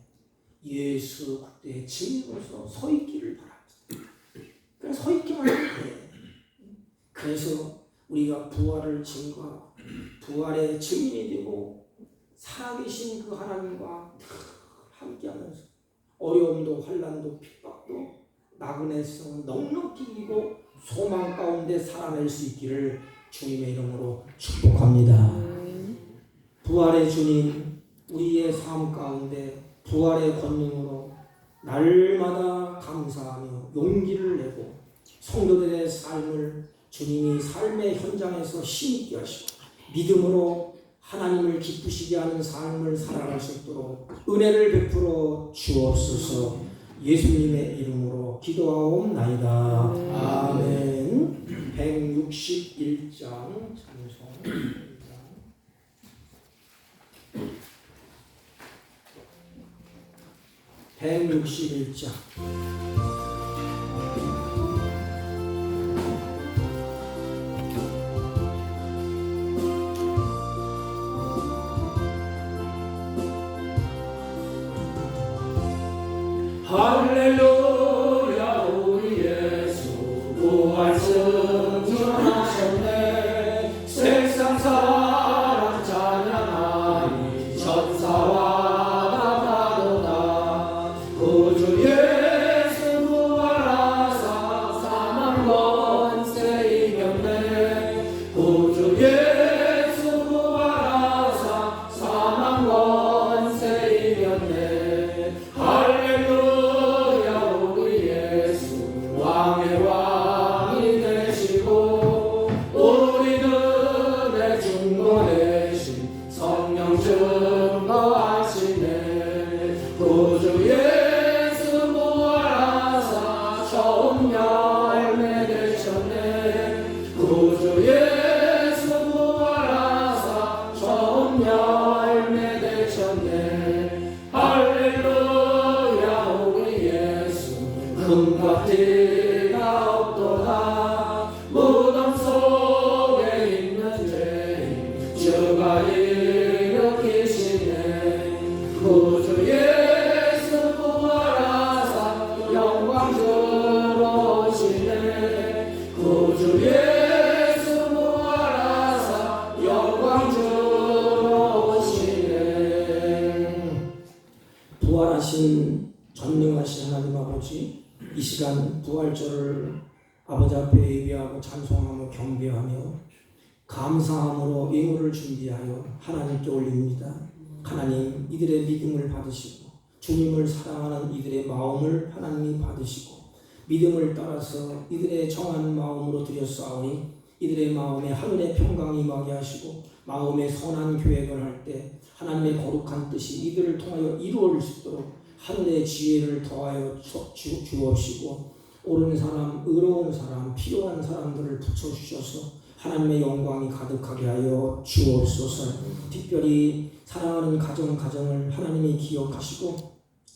예수 그때 증인으로서 서 있기를 바랍니다. 그냥 서 있기만 하면 돼. 그래서 우리가 부활을 증거하고 부활의 증인이 되고 살아계신 그 하나님과 함께하면서 어려움도 환난도 핍박도 나그네성은 넉넉히 이기고 소망 가운데 살아낼 수 있기를 주님의 이름으로 축복합니다. 부활의 주님, 우리의 삶 가운데 부활의 권능으로 날마다 감사하며 용기를 내고 성도들의 삶을 주님이 삶의 현장에서 힘있게 하시고 믿음으로 하나님을 기쁘시게 하는 삶을 살아갈 수 있도록 은혜를 베풀어 주옵소서. 예수님의 이름으로 기도하옵나이다. 아멘. 161장 찬송. 161장. 할렐루야 우리 예수 부활 승천하셨네. 세상 사랑 찬양하니 천사와 나가도다. 구주 예수 부활하사 사망 권세 이겼네. 구주 예수 부활하사 사망 권세 이겼네. 할렐루야 우리 예수 왕의 왕이 되시고 우리들의 중보 되신 성령 증거하시네. 구주 예수 부활하사 처음 열매 되셨네. 구주 예수 부활하사 처음 열매 되셨네. 할렐루야 우리 예수 금과 티가 없도다. 무덤 속에 있는 죄인 주가 일으키시네. 구주 예수 부활하사 영광 들어오시네. 구주 예수 부활하사 영광 들어오시네. 부활하신 전능하신 하나님 아버지, 이 시간 부활절을 아버지 앞에 예배하고 찬송하며 경배하며 감사함으로 예물을 준비하여 하나님께 올립니다. 하나님, 이들의 믿음을 받으시고 주님을 사랑하는 이들의 마음을 하나님이 받으시고 믿음을 따라서 이들의 정한 마음으로 드렸사오니 이들의 마음에 하늘의 평강이 임하게 하시고 마음의 선한 계획을 할 때 하나님의 거룩한 뜻이 이들을 통하여 이루어질 수 있도록 하늘의 지혜를 더하여 주옵시고 옳은 사람, 의로운 사람, 필요한 사람들을 붙여주셔서 하나님의 영광이 가득하게 하여 주옵소서. 특별히 사랑하는 가정을 하나님이 기억하시고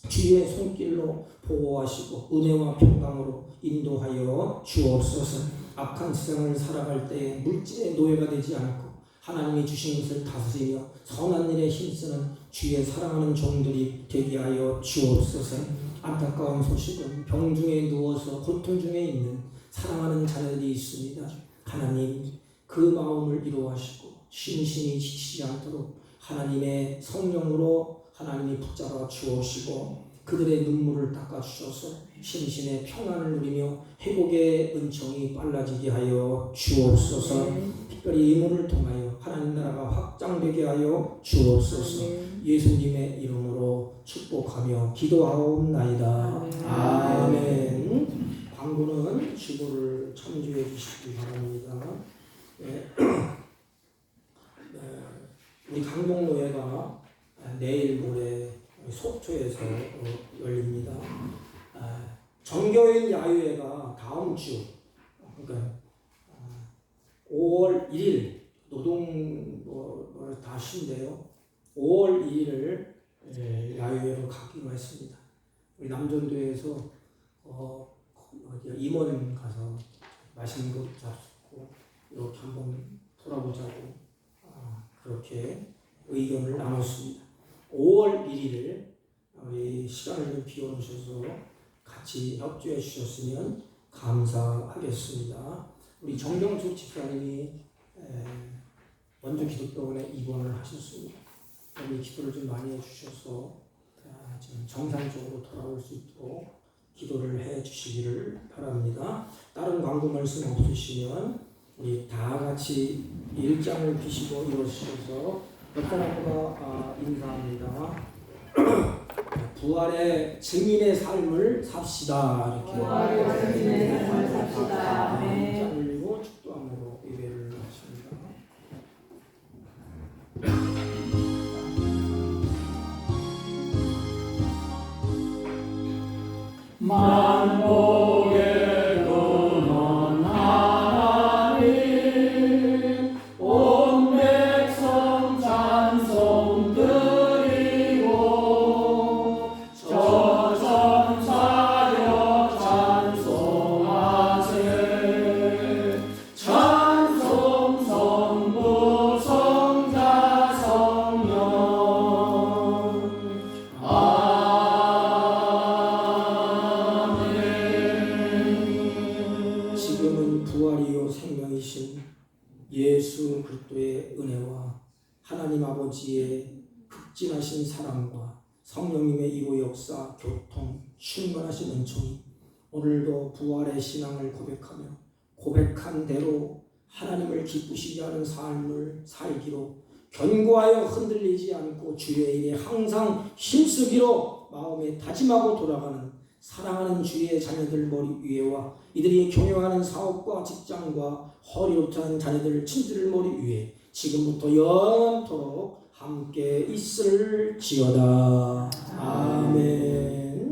주의 손길로 보호하시고 은혜와 평강으로 인도하여 주옵소서. 악한 세상을 살아갈 때 물질의 노예가 되지 않고 하나님이 주신 것을 다스리며 선한 일에 힘쓰는 주의 사랑하는 종들이 되게 하여 주옵소서. 안타까운 소식은 병중에 누워서 고통 중에 있는 사랑하는 자녀들이 있습니다. 하나님 그 마음을 위로하시고 심신이 지치지 않도록 하나님의 성령으로 하나님이 붙잡아 주옵시고 그들의 눈물을 닦아주셔서 심신의 평안을 누리며 회복의 은총이 빨라지게 하여 주옵소서. 특별히 이문을 통하여 하나님 나라가 확장되게 하여 주옵소서. 예수님의 이름으로 축복하며 기도하옵나이다. 아멘. 광고는 주보를 참조해 주시기 바랍니다. 네. 우리 강동노회가 내일 모레 속초에서 열립니다. 정교인 야유회가 다음 주, 그러니까 5월 1일 노동 다 쉰대요. 5월 2일을 야유회로 가기로 했습니다. 우리 남전도에서 임원 가서 맛있는 거 잡수고 이렇게 한번 돌아보자고 그렇게 의견을 나눴습니다. 5월 1일을 우리 시간을 좀 비워주셔서 같이 협조해 주셨으면 감사하겠습니다. 우리 정경숙 집사님이 먼저 기독병원에 입원을 하셨습니다. 우리 기도를 좀 많이 해주셔서 지금 정상적으로 돌아올 수 있도록 기도를 해 주시기를 바랍니다. 다른 광고 말씀 없으시면 우리 다 같이 일장을 비시고 일어서셔서 몇 사람과 인사합니다. 부활의 증인의 삶을 삽시다. 이렇게 부활의 증인의 삶을 삽시다. 네. 짠 흘리고 축도함으로 예배를 하십니다. 만복의 근원 하나님 온 백성 찬송 드리고 저전사여 찬송하세 찬송 성부 성자 성령 지금은 부활이요 생명이신 예수 그리스도의 은혜와 하나님 아버지의 극진하신 사랑과 성령님의 이로 역사, 교통, 충만하신 은총이 오늘도 부활의 신앙을 고백하며 고백한 대로 하나님을 기쁘시게 하는 삶을 살기로 견고하여 흔들리지 않고 주의 일에 항상 힘쓰기로 마음에 다짐하고 돌아가는 사랑하는 주의 자녀들 머리 위에와 이들이 경영하는 사업과 직장과 허리로트한 자녀들 친들 머리 위에 지금부터 영원토록 함께 있을지어다. 아멘.